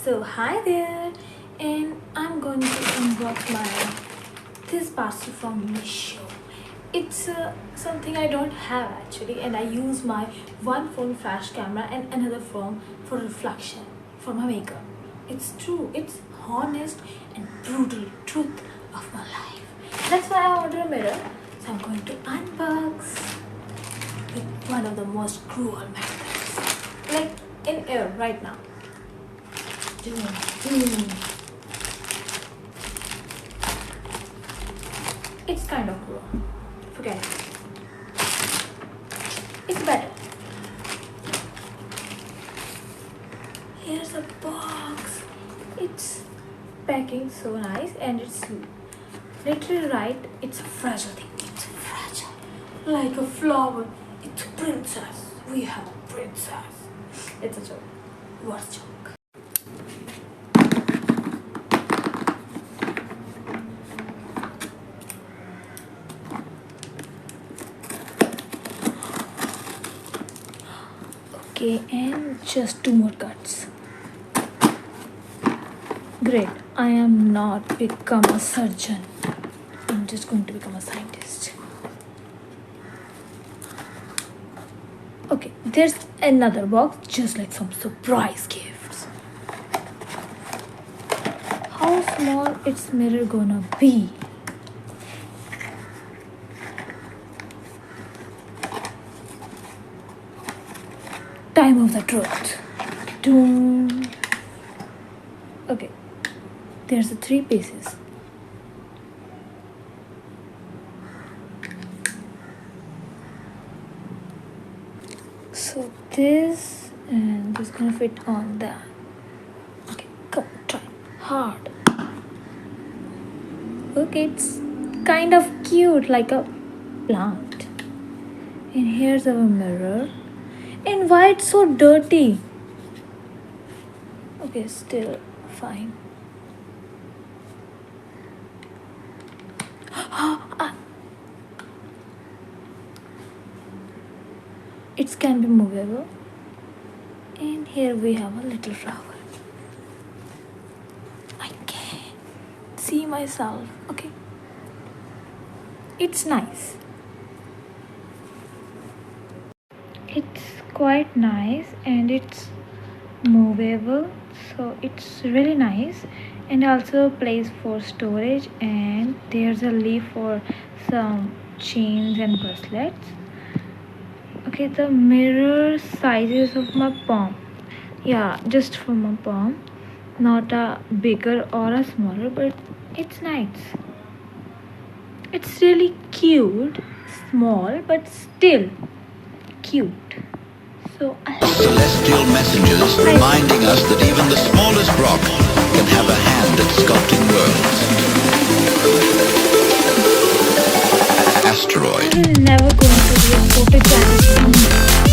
So hi there, and I'm going to unbox my this parcel from Meesho. It's something I don't have actually, and I use my one phone flash camera and another phone for reflection for my makeup. It's true, it's honest and brutal truth of my life. That's why I ordered a mirror. So I'm going to unbox with one of the most cruel methods, like in air right now. It's kind of cruel. Forget it. It's better. Here's a box. It's packing so nice, and it's literally right. It's a fragile thing. It's fragile, like a flower. It's a princess. We have a princess. It's a joke. Worst joke. Okay, and just two more cuts. Great, I am not become a surgeon. I'm just going to become a scientist. Okay, there's another box, just like some surprise gifts. How small its mirror gonna be? Time of the truth. Doom. Okay, there's the three pieces. So this and this gonna fit on that. Okay, come try hard. Okay, it's kind of cute, like a plant. And here's our mirror. And why it's so dirty? Okay, still fine. It can be movable. And here we have a little flower. I can see myself. Okay, it's nice. It's quite nice and it's movable, so it's really nice, and also a place for storage, and there's a leaf for some chains and bracelets. Okay, the mirror sizes of my palm. Yeah, just for my palm, not a bigger or a smaller, but it's nice. It's really cute, small but still cute. So celestial messengers reminding us that even the smallest rock can have a hand at sculpting worlds. Asteroid. this is never going to be a perfect challenge.